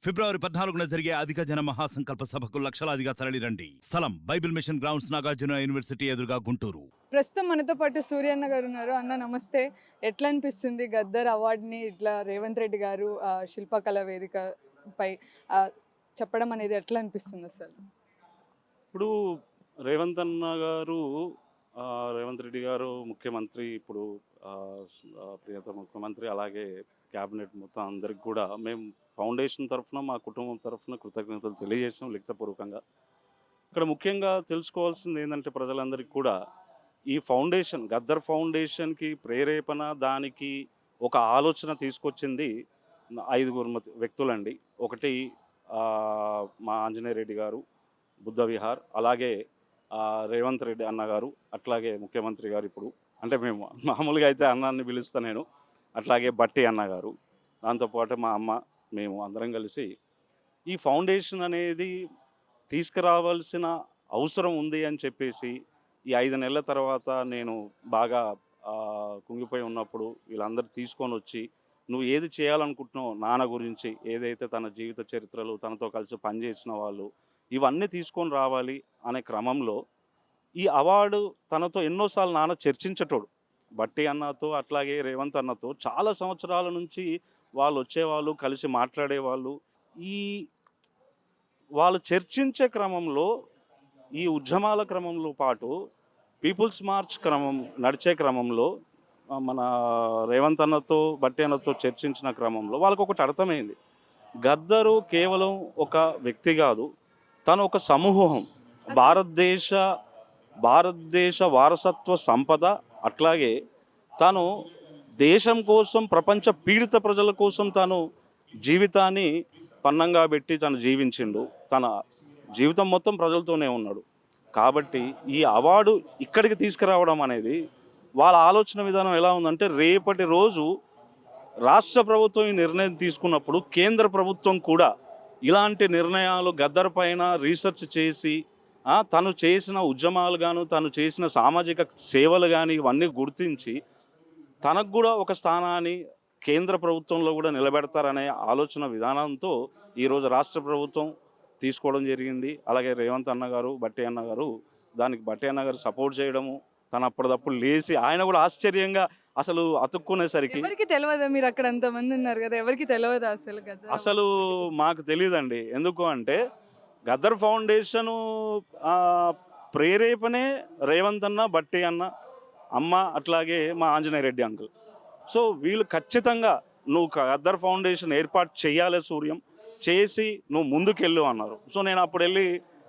ఫిబ్రవరి 14న జరిగే అధిక జన మహాసంకల్ప సభకు లక్షలాదిగా తరలిరండి. స్థలం Bible mission grounds, Nagarjuna university ఎదురుగా, గుంటూరు. ప్రస్తుతం మనతో పాటు సూర్యన్న గారు ఉన్నారు. అన్న నమస్తే. ఎట్లా అనిపిస్తుంది గద్దర్ అవార్డుని ఇట్లా రేవంత్ రెడ్డి గారు శిల్పకళ వేదికపై చెప్పడం అనేది ఎట్లా అనిపిస్తుంది అసలు? ఇప్పుడు రేవంత్ అన్న గారు రేవంత్ రెడ్డి గారు ముఖ్యమంత్రి, ఇప్పుడు ప్రియత ముఖ్యమంత్రి, అలాగే క్యాబినెట్ మొత్తం అందరికి కూడా మేము ఫౌండేషన్ తరఫున, మా కుటుంబం తరఫున కృతజ్ఞతలు తెలియజేసాం లిఖితపూర్వకంగా. ఇక్కడ ముఖ్యంగా తెలుసుకోవాల్సింది ఏంటంటే ప్రజలందరికీ కూడా ఈ ఫౌండేషన్, గద్దర్ ఫౌండేషన్కి ప్రేరేపణ, దానికి ఒక ఆలోచన తీసుకొచ్చింది 5 వ్యక్తులండి. ఒకటి మా ఆంజనేయ రెడ్డి గారు, బుద్ధ విహార్, అలాగే రేవంత్ రెడ్డి అన్న గారు, అట్లాగే ముఖ్యమంత్రి గారు. ఇప్పుడు అంటే మేము మామూలుగా అయితే అన్నాన్ని పిలుస్తా నేను, అట్లాగే బట్టి అన్న గారు, దాంతోపాటు మా అమ్మ, మేము అందరం కలిసి ఈ ఫౌండేషన్ అనేది తీసుకురావాల్సిన అవసరం ఉంది అని చెప్పేసి ఈ 5 నెలల తర్వాత నేను బాగా కుంగిపోయి ఉన్నప్పుడు వీళ్ళందరూ తీసుకొని వచ్చి, నువ్వు ఏది చేయాలనుకుంటున్నావు నాన్న గురించి, ఏదైతే తన జీవిత చరిత్రలు, తనతో కలిసి పనిచేసిన వాళ్ళు, ఇవన్నీ తీసుకొని రావాలి అనే క్రమంలో ఈ అవార్డు తనతో ఎన్నోసార్లు నాన్న చర్చించేటోడు. బట్టి అన్నతో, అట్లాగే రేవంత్ అన్నతో చాలా సంవత్సరాల నుంచి వాళ్ళు వచ్చేవాళ్ళు, కలిసి మాట్లాడేవాళ్ళు. ఈ వాళ్ళు చర్చించే క్రమంలో, ఈ ఉద్యమాల క్రమంలో పాటు పీపుల్స్ మార్చ్ నడిచే క్రమంలో మన రేవంత్ అన్నతో, బట్టి అన్నతో చర్చించిన క్రమంలో వాళ్ళకు ఒకటి అర్థమైంది. గద్దరు కేవలం ఒక వ్యక్తి కాదు, తను ఒక సమూహం. భారతదేశ వారసత్వ సంపద, అట్లాగే తను దేశం కోసం, ప్రపంచ పీడిత ప్రజల కోసం తను జీవితాన్ని పన్నంగా పెట్టి తను జీవించిండు. తన జీవితం మొత్తం ప్రజలతోనే ఉన్నాడు. కాబట్టి ఈ అవార్డు ఇక్కడికి తీసుకురావడం అనేది వాళ్ళ ఆలోచన విధానం ఎలా ఉందంటే, రేపటి రోజు రాష్ట్ర ప్రభుత్వం ఈ నిర్ణయం తీసుకున్నప్పుడు కేంద్ర ప్రభుత్వం కూడా ఇలాంటి నిర్ణయాలు గద్దర్ పైన రీసెర్చ్ చేసి, తను చేసిన ఉద్యమాలు గాను, తను చేసిన సామాజిక సేవలు కానీ ఇవన్నీ గుర్తించి తనకు కూడా ఒక స్థానాన్ని కేంద్ర ప్రభుత్వంలో కూడా నిలబెడతారనే ఆలోచన విధానంతో ఈరోజు రాష్ట్ర ప్రభుత్వం తీసుకోవడం జరిగింది. అలాగే రేవంత్ అన్న గారు, బట్టి అన్న గారు, దానికి బట్టి అన్న గారు సపోర్ట్ చేయడము, తను అప్పటిదప్పుడు లేచి ఆయన కూడా ఆశ్చర్యంగా అసలు అతుక్కునేసరికి, ఎవరికి తెలియదా? మీరు అక్కడ అంతమంది ఉన్నారు కదా, ఎవరికి తెలియదా అసలు మాకు తెలియదండి. ఎందుకు అంటే గద్దర్ ఫౌండేషను ప్రేరేపణే రేవంత్ అన్న, బట్టి అన్న, అమ్మ, అట్లాగే మా ఆంజనేయ రెడ్డి అంకుల్. సో వీళ్ళు ఖచ్చితంగా నువ్వు గద్దర్ ఫౌండేషన్ ఏర్పాటు చేయాలి సూర్యం, చేసి నువ్వు ముందుకెళ్ళు అన్నారు. సో నేను అప్పుడు వెళ్ళి,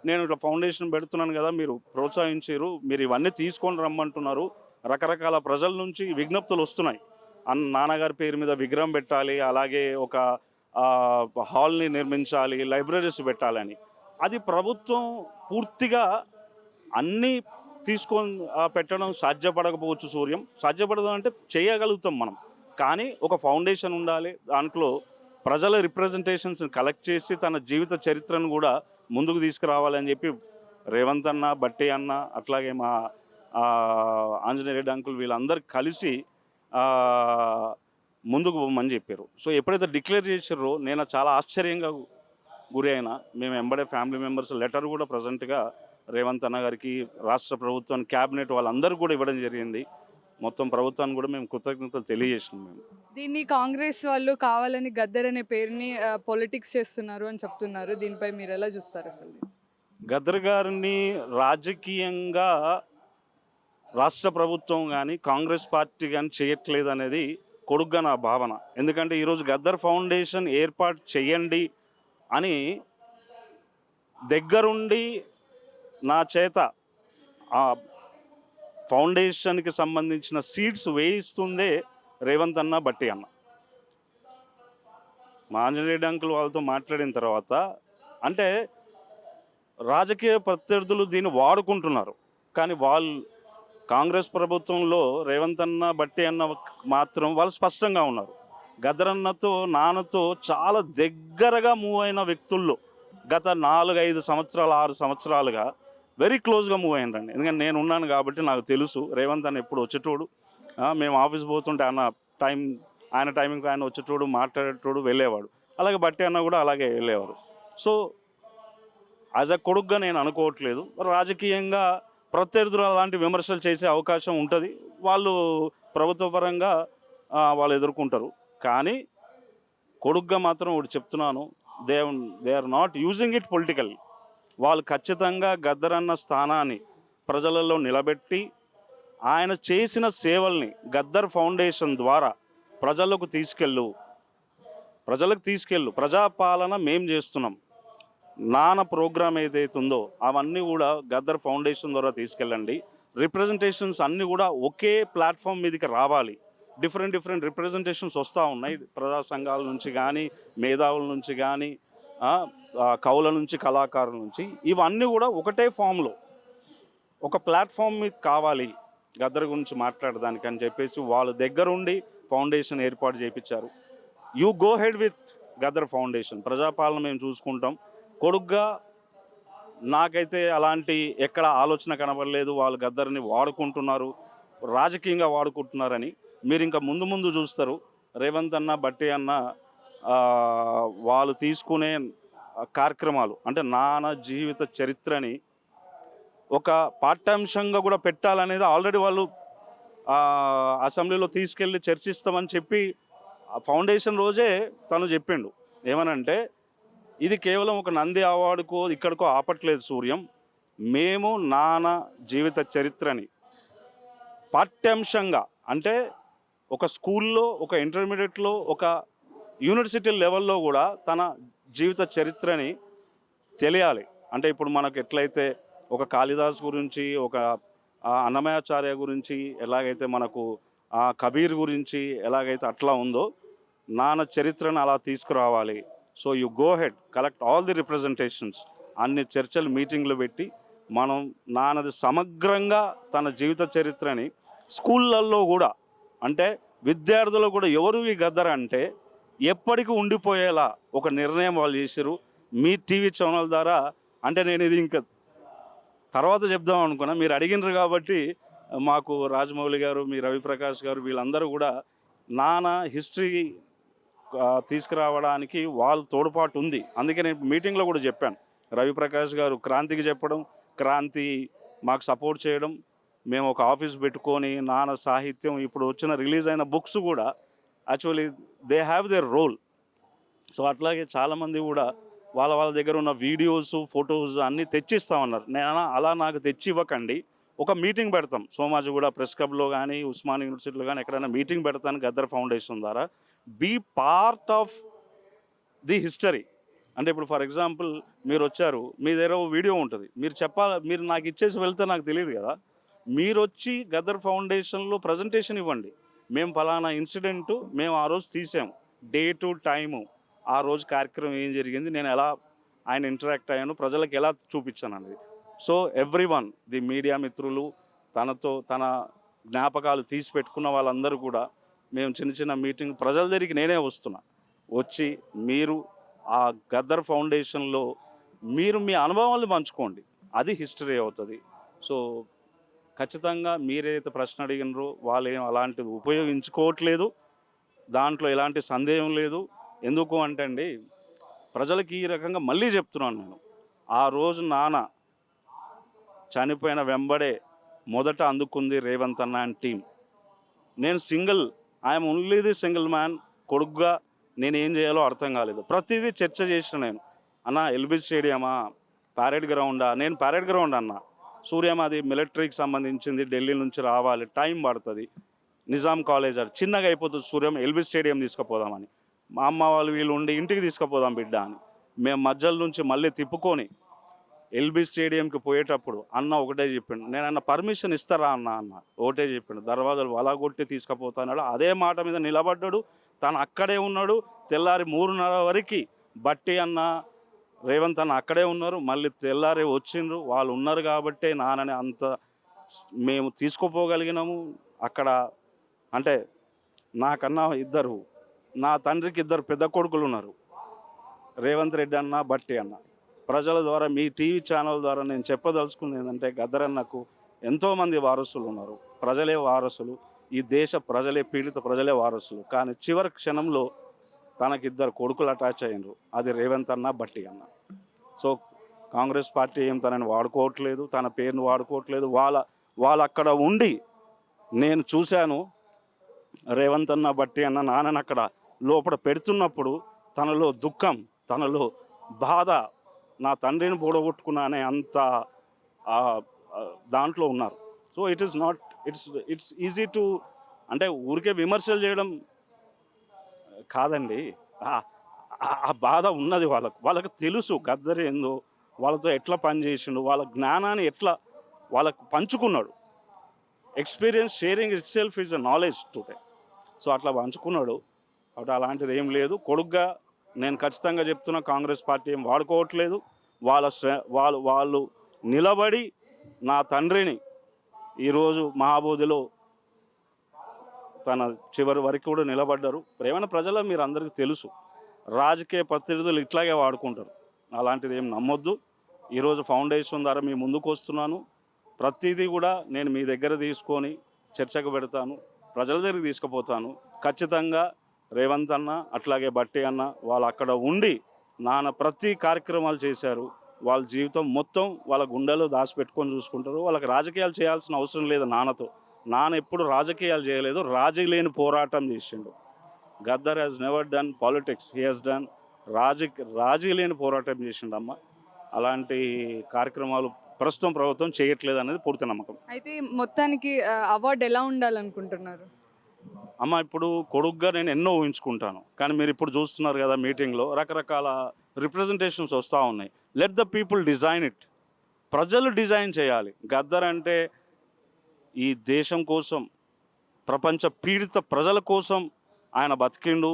నేను ఇట్లా ఫౌండేషన్ పెడుతున్నాను కదా, మీరు ప్రోత్సహించారు, మీరు ఇవన్నీ తీసుకొని రమ్మంటున్నారు, రకరకాల ప్రజల నుంచి విజ్ఞప్తులు వస్తున్నాయి, నాన్నగారి పేరు మీద విగ్రహం పెట్టాలి, అలాగే ఒక హాల్ని నిర్మించాలి, లైబ్రరీస్ పెట్టాలని. అది ప్రభుత్వం పూర్తిగా అన్నీ తీసుకొని పెట్టడం సాధ్యపడకపోవచ్చు సూర్యం. సాధ్యపడదు అంటే చేయగలుగుతాం మనం, కానీ ఒక ఫౌండేషన్ ఉండాలి, దాంట్లో ప్రజల రిప్రజెంటేషన్స్ని కలెక్ట్ చేసి తన జీవిత చరిత్రను కూడా ముందుకు తీసుకురావాలని చెప్పి రేవంత్ అన్న, బట్టి అన్న, అట్లాగే మా ఆంజనేయ రెడ్డి అంకుల్ వీళ్ళందరూ కలిసి ముందుకు పోమని చెప్పారు. సో ఎప్పుడైతే డిక్లేర్ చేసారో నేను చాలా ఆశ్చర్యంగా గురి అయినా. మేము ఎంబడే ఫ్యామిలీ మెంబర్స్ లెటర్ కూడా ప్రజెంట్గా రేవంత్ అన్న గారికి, రాష్ట్ర ప్రభుత్వం, క్యాబినెట్ వాళ్ళందరూ కూడా ఇవ్వడం జరిగింది. మొత్తం ప్రభుత్వాన్ని కూడా మేము కృతజ్ఞతలు తెలియజేసినాం. మేము దీన్ని కాంగ్రెస్ వాళ్ళు కావాలని గద్దర్ అనే పేరుని పొలిటిక్స్ చేస్తున్నారు అని చెప్తున్నారు. దీనిపై మీరు ఎలా చూస్తారు అసలు? గద్దర్ గారిని రాజకీయంగా రాష్ట్ర ప్రభుత్వం కానీ, కాంగ్రెస్ పార్టీ కానీ చేయట్లేదు అనేది కొడుగ్గా నా భావన. ఎందుకంటే ఈరోజు గద్దర్ ఫౌండేషన్ ఏర్పాటు చేయండి అని దగ్గరుండి నా చేత ఆ ఫౌండేషన్కి సంబంధించిన సీడ్స్ వేయిస్తుందే రేవంత్ అన్న, బట్టి అన్న. మా ఆంజనేయ రెడ్డి అంకుల్ వాళ్ళతో మాట్లాడిన తర్వాత, అంటే రాజకీయ ప్రత్యర్థులు దీన్ని వాడుకుంటున్నారు, కానీ వాళ్ళు కాంగ్రెస్ ప్రభుత్వంలో రేవంత్ అన్న, బట్టి అన్న మాత్రం వాళ్ళు స్పష్టంగా ఉన్నారు. గద్దర్ అన్నతో, నాన్నతో చాలా దగ్గరగా మూవ్ అయిన వ్యక్తుల్లో గత 4-5 సంవత్సరాలు, 6 సంవత్సరాలుగా వెరీ క్లోజ్గా మూవ్ అయ్యారండి. ఎందుకంటే నేను ఉన్నాను కాబట్టి నాకు తెలుసు. రేవంత్ అన్న ఎప్పుడు వచ్చేటోడు, మేము ఆఫీస్ పోతుంటే ఆయన టైమింగ్ ఆయన వచ్చేటోడు, మాట్లాడేటోడు, వెళ్ళేవాడు. అలాగే బట్టి అన్న కూడా అలాగే వెళ్ళేవారు. సో యాజ్ అ కొడుకుగా నేను అనుకోవట్లేదు. రాజకీయంగా ప్రత్యర్థులు అలాంటి విమర్శలు చేసే అవకాశం ఉంటుంది. వాళ్ళు ప్రభుత్వ పరంగా వాళ్ళు ఎదుర్కొంటారు. కానీ కొడుకుగా మాత్రం ఒకటి చెప్తున్నాను, they are not using it political. వాళ్ళు ఖచ్చితంగా గద్దరన్న స్థానాన్ని ప్రజలలో నిలబెట్టి ఆయన చేసిన సేవల్ని గద్దర్ ఫౌండేషన్ ద్వారా ప్రజలకు తీసుకెళ్ళు. ప్రజాపాలన మేం చేస్తున్నాం. నాన్న ప్రోగ్రామ్ ఏదైతే ఉందో అవన్నీ కూడా గద్దర్ ఫౌండేషన్ ద్వారా తీసుకెళ్ళండి. రిప్రజెంటేషన్స్ అన్నీ కూడా ఒకే ప్లాట్ఫామ్ మీదకి రావాలి. డిఫరెంట్ రిప్రజెంటేషన్స్ వస్తూ ఉన్నాయి. ప్రజా సంఘాల నుంచి కానీ, మేధావుల నుంచి కానీ, కవుల నుంచి, కళాకారుల నుంచి, ఇవన్నీ కూడా ఒకటే ఫామ్లో ఒక ప్లాట్ఫామ్ మీద కావాలి గద్దర్ గురించి మాట్లాడడానికి అని చెప్పేసి వాళ్ళ దగ్గరుండి ఫౌండేషన్ ఏర్పాటు చేయించారు. You go head with Gaddar foundation. ప్రజాపాలన మేము చూసుకుంటాం. కొడుగ్గా నాకైతే అలాంటి ఎక్కడ ఆలోచన కనబడలేదు. వాళ్ళు గద్దర్ని వాడుకుంటున్నారు, రాజకీయంగా వాడుకుంటున్నారని. మీరు ఇంకా ముందు చూస్తారు. రేవంత్ అన్న, బట్టి అన్న వాళ్ళు తీసుకునే కార్యక్రమాలు అంటే నాన్న జీవిత చరిత్రని ఒక పాఠ్యాంశంగా కూడా పెట్టాలనేది ఆల్రెడీ వాళ్ళు అసెంబ్లీలో తీసుకెళ్ళి చర్చిస్తామని చెప్పి ఫౌండేషన్ రోజే తను చెప్పిండు. ఏమనంటే, ఇది కేవలం ఒక నంది అవార్డుకో ఇక్కడికో ఆపట్లేదు సూర్యం. మేము నాన్న జీవిత చరిత్రని పాఠ్యాంశంగా అంటే ఒక స్కూల్లో, ఒక ఇంటర్మీడియట్లో, ఒక యూనివర్సిటీ లెవెల్లో కూడా తన జీవిత చరిత్రని తెలియాలి. అంటే ఇప్పుడు మనకు ఎట్లయితే ఒక కాళిదాస్ గురించి, ఒక అన్నమయాచార్య గురించి ఎలాగైతే మనకు కబీర్ గురించి ఎలాగైతే అట్లా ఉందో నాన్న చరిత్రను అలా తీసుకురావాలి. So you go head, collect all the representations. అన్ని చర్చలు, మీటింగ్లు పెట్టి మనం నాన్నది సమగ్రంగా తన జీవిత చరిత్రని స్కూళ్ళల్లో కూడా, అంటే విద్యార్థులు కూడా ఎవరు ఈ గద్దర్ అంటే ఎప్పటికీ ఉండిపోయేలా ఒక నిర్ణయం వాళ్ళు చేశారు మీ టీవీ ఛానల్ ద్వారా. అంటే నేను ఇది ఇంకా తర్వాత చెప్దాం అనుకున్నా, మీరు అడిగినారు కాబట్టి. మాకు రాజమౌళి గారు, మీ రవిప్రకాష్ గారు వీళ్ళందరూ కూడా నాన్న హిస్టరీ తీసుకురావడానికి వాళ్ళ తోడ్పాటు ఉంది. అందుకే నేను మీటింగ్లో కూడా చెప్పాను. రవిప్రకాష్ గారు క్రాంతికి చెప్పడం, క్రాంతి మాకు సపోర్ట్ చేయడం, మేము ఒక ఆఫీస్ పెట్టుకొని నాన్న సాహిత్యం, ఇప్పుడు వచ్చిన రిలీజ్ అయిన బుక్స్ కూడా actually they have their role. So అట్లాగే చాలామంది కూడా వాళ్ళ దగ్గర ఉన్న వీడియోస్, ఫొటోస్ అన్నీ తెచ్చిస్తామన్నారు. నేను అలా నాకు తెచ్చి ఇవ్వకండి, ఒక మీటింగ్ పెడతాం సోమాజిగూడ ప్రెస్ క్లబ్లో కానీ, ఉస్మాన్ యూనివర్సిటీలో కానీ ఎక్కడైనా మీటింగ్ పెడతాను గద్దర్ ఫౌండేషన్ ద్వారా. Be part of the history. అంటే ఇప్పుడు ఫర్ ఎగ్జాంపుల్ మీరు వచ్చారు, మీ దగ్గర వీడియో ఉంటుంది, మీరు చెప్పాలి, మీరు నాకు ఇచ్చేసి వెళ్తే నాకు తెలియదు కదా. మీరు వచ్చి గద్దర్ ఫౌండేషన్లో ప్రజెంటేషన్ ఇవ్వండి. మేము ఫలానా ఇన్సిడెంటు మేము ఆ రోజు తీసాము, డేటు, టైము, ఆ రోజు కార్యక్రమం ఏం జరిగింది, నేను ఎలా ఆయన ఇంటరాక్ట్ అయ్యాను, ప్రజలకు ఎలా చూపించాను అనేది. సో ఎవ్రీవన్, ది మీడియా మిత్రులు, తన జ్ఞాపకాలు తీసి పెట్టుకున్న వాళ్ళందరూ కూడా మేము చిన్న మీటింగ్ ప్రజల దగ్గరికి నేనే వచ్చి మీరు ఆ గద్దర్ ఫౌండేషన్లో మీరు మీ అనుభవాలు పంచుకోండి, అది హిస్టరీ అవుతుంది. సో ఖచ్చితంగా మీరైతే ప్రశ్న అడిగినారో వాళ్ళు ఏం అలాంటిది ఉపయోగించుకోవట్లేదు, దాంట్లో ఎలాంటి సందేహం లేదు. ఎందుకు అంటే అండి, ప్రజలకి ఈ రకంగా మళ్ళీ చెప్తున్నాను నేను, ఆ రోజు నాన్న చనిపోయిన వెంబడే మొదట అందుకుంది రేవంత్ అన్న అండ్ టీం. నేను I'm only the single man. కొడుకుగా నేను ఏం చేయాలో అర్థం కాలేదు. ప్రతిదీ చర్చ చేసిన నేను, అన్న ఎల్బీ స్టేడియమా, ప్యారెడ్ గ్రౌండా? నేను ప్యారెడ్ గ్రౌండ్ అన్న. సూర్యం అది మిలిటరీకి సంబంధించింది, ఢిల్లీ నుంచి రావాలి, టైం పడుతుంది. నిజాం కాలేజ్ అది చిన్నగా అయిపోతుంది, సూర్యం ఎల్బీ స్టేడియం తీసుకుపోదామని. మా అమ్మ వాళ్ళు వీళ్ళు ఉండి ఇంటికి తీసుకుపోదాం బిడ్డ అని మేము మధ్యలో నుంచి మళ్ళీ తిప్పుకొని ఎల్బీ స్టేడియంకి పోయేటప్పుడు అన్న ఒకటే చెప్పిండు, నేనన్న పర్మిషన్ ఇస్తారా అన్న ఒకటే చెప్పిండు, దర్వాజాలు వలగొట్టి తీసుకుపోతాడు. అదే మాట మీద నిలబడ్డాడు, తను అక్కడే ఉన్నాడు. తెల్లారి 3:30 వరకు బట్టి అన్న, రేవంత్ అన్న అక్కడే ఉన్నారు. మళ్ళీ తెల్లారి వచ్చిండ్రు, వాళ్ళు ఉన్నారు కాబట్టే నాన్నని అంత మేము తీసుకుపోగలిగినాము. అక్కడ అంటే నాకన్నా నా తండ్రికి 2 పెద్ద కొడుకులు ఉన్నారు, రేవంత్ రెడ్డి అన్న, బట్టి అన్న. ప్రజల ద్వారా, మీ టీవీ ఛానల్ ద్వారా నేను చెప్పదలుచుకుంది ఏంటంటే, గద్దర్ అన్నకు ఎంతోమంది వారసులు ఉన్నారు, ప్రజలే వారసులు, ఈ దేశ ప్రజలే, పీడిత ప్రజలే వారసులు. కానీ చివరి క్షణంలో తనకిద్దరు కొడుకులు అటాచ్ అయ్యారు, అది రేవంత్ అన్న బట్టి అన్న. సో కాంగ్రెస్ పార్టీ ఏం తనని వాడుకోవట్లేదు, తన పేరును వాడుకోవట్లేదు. వాళ్ళు అక్కడ ఉండి నేను చూశాను, రేవంత్ అన్న బట్టి అన్న నాన్నని అక్కడ లోపల పెడుతున్నప్పుడు తనలో దుఃఖం, తనలో బాధ, నా తండ్రిని బోడగొట్టుకున్నా అనే అంత దాంట్లో ఉన్నారు. సో ఇట్స్ ఈజీ టు, అంటే ఊరికే విమర్శలు చేయడం కాదండి, ఆ బాధ ఉన్నది వాళ్ళకు తెలుసు గద్దర్ ఏందో, వాళ్ళతో ఎట్లా పనిచేసిండు, వాళ్ళ జ్ఞానాన్ని ఎట్లా వాళ్ళకు పంచుకున్నాడు. Experience sharing itself is a knowledge today. So అట్లా పంచుకున్నాడు. కాబట్టి అలాంటిది ఏం లేదు. కొడుగ్గా నేను ఖచ్చితంగా చెప్తున్నా, కాంగ్రెస్ పార్టీ ఏం వాడుకోవట్లేదు. వాళ్ళు నిలబడి నా తండ్రిని ఈరోజు మహాబోధిలో తన చివరి వరకు కూడా నిలబడ్డారు. ప్రేమ ప్రజల మీరు అందరికీ తెలుసు, రాజకీయ ప్రతినిధులు ఇట్లాగే వాడుకుంటారు. అలాంటిది ఏం నమ్మొద్దు. ఈరోజు ఫౌండేషన్ ద్వారా మీ ముందుకు వస్తున్నాను. ప్రతిదీ కూడా నేను మీ దగ్గర తీసుకొని చర్చకు పెడతాను, ప్రజల దగ్గరికి తీసుకుపోతాను. ఖచ్చితంగా రేవంత్ అన్న అట్లాగే బట్టి అన్న వాళ్ళు అక్కడ ఉండి నాన్న ప్రతి కార్యక్రమాలు చేశారు. వాళ్ళ జీవితం మొత్తం వాళ్ళ గుండెలో దాచిపెట్టుకొని చూసుకుంటారు. వాళ్ళకి రాజకీయాలు చేయాల్సిన అవసరం లేదు. నాన్న ఎప్పుడు రాజకీయాలు చేయలేదు, రాజీ లేని పోరాటం చేసిండు. Gaddar has never done politics, he has done రాజీ లేని పోరాటం చేసిండమ్మ. అలాంటి కార్యక్రమాలు ప్రస్తుతం ప్రభుత్వం చేయట్లేదు అనేది పూర్తి నమ్మకం. అయితే మొత్తానికి అవార్డు ఎలా ఉండాలనుకుంటున్నారు? అమ్మ ఇప్పుడు కొడుగ్గా నేను ఎన్నో ఊహించుకుంటాను, కానీ మీరు ఇప్పుడు చూస్తున్నారు కదా మీటింగ్లో రకరకాల రిప్రజెంటేషన్స్ వస్తూ ఉన్నాయి. Let the people design it. ప్రజలు డిజైన్ చేయాలి. గద్దర్ అంటే ఈ దేశం కోసం, ప్రపంచ పీడిత ప్రజల కోసం ఆయన బతికిండు,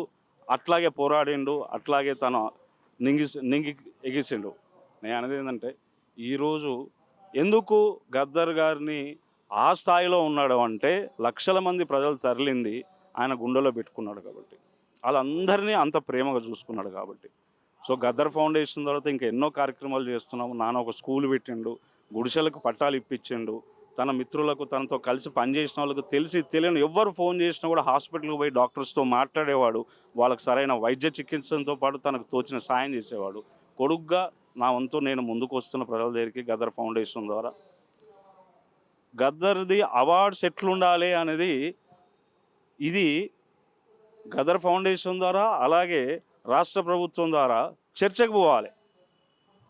అట్లాగే పోరాడిండు, అట్లాగే తన నింగి ఎగిసిండు. నేను అనేది ఏంటంటే ఈరోజు ఎందుకు గద్దర్ గారిని ఆ స్థాయిలో ఉన్నాడు అంటే లక్షల మంది ప్రజలు తరలింది ఆయన గుండెలో పెట్టుకున్నాడు కాబట్టి, వాళ్ళందరినీ అంత ప్రేమగా చూసుకున్నాడు కాబట్టి. సో గద్దర్ ఫౌండేషన్ తర్వాత ఇంకా ఎన్నో కార్యక్రమాలు చేస్తున్నాము. నాన్న ఒక స్కూల్ పెట్టిండు, గుడిసెలకు పట్టాలు ఇప్పించిండు. తన మిత్రులకు, తనతో కలిసి పనిచేసిన వాళ్ళకు తెలియని ఎవరు ఫోన్ చేసినా కూడా హాస్పిటల్కి పోయి డాక్టర్స్తో మాట్లాడేవాడు. వాళ్ళకి సరైన వైద్య చికిత్సతో పాటు తనకు తోచిన సాయం చేసేవాడు. కొడుగ్గా నా వంతు నేను ముందుకు వస్తున్న ప్రజల దగ్గరికి గద్దర్ ఫౌండేషన్ ద్వారా. గద్దర్ది అవార్డ్స్ ఎట్లుండాలి అనేది ఇది గద్దర్ ఫౌండేషన్ ద్వారా, అలాగే రాష్ట్ర ప్రభుత్వం ద్వారా చర్చకు పోవాలి.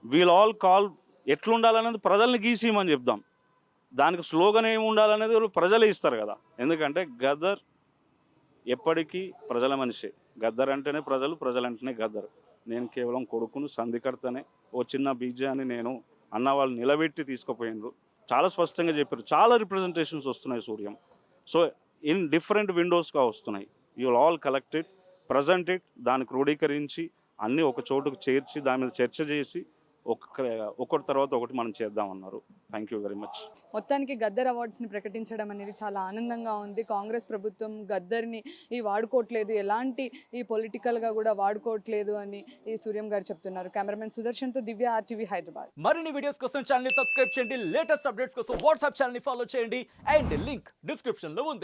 వీల్ ఆల్ కాల్ ఎట్లుండాలనేది ప్రజల్ని గీసిమని చెప్దాం. దానికి స్లోగన్ ఏమి ఉండాలనేది ప్రజలే ఇస్తారు కదా. ఎందుకంటే గద్దర్ ఎప్పటికీ ప్రజల మనిషి. గద్దర్ అంటేనే ప్రజలు, ప్రజలంటేనే గద్దర్. నేను కేవలం కొడుకును, సంధికర్తనే. ఓ చిన్న బీజాన్ని నేను అన్న వాళ్ళు నిలబెట్టి తీసుకుపోయినారు. చాలా స్పష్టంగా చెప్పారు. చాలా రిప్రజెంటేషన్స్ వస్తున్నాయి సూర్యం. సో ఇన్ డిఫరెంట్ విండోస్గా వస్తున్నాయి. You will all collect it, present it, దాన్ని క్రోడీకరించి అన్నీ ఒక చోటుకు చేర్చి దాని మీద చర్చ చేసి ఒకటి తర్వాత ఒకటి మనం చేద్దామన్నారు. Thank you very much. మొత్తానికి గద్దర్ అవార్డ్స్ని ప్రకటించడం అనేది చాలా ఆనందంగా ఉంది. కాంగ్రెస్ ప్రభుత్వం గద్దర్ని వాడుకోవట్లేదు, ఎలాంటి పొలిటికల్గా కూడా వాడుకోవట్లేదు అని ఈ సూర్యం గారు చెప్తున్నారు. కెమెరామెన్ సుదర్శన్తో దివ్య, RTV హైదరాబాద్. మరిన్ని వీడియోస్ కోసం ఛానల్ ని సబ్స్క్రైబ్ చేయండి, లేటెస్ట్ అప్డేట్స్ కోసం వాట్సాప్ ఛానల్ ని ఫాలో చేయండి, అండ్ లింక్ డిస్క్రిప్షన్ లో ఉంది.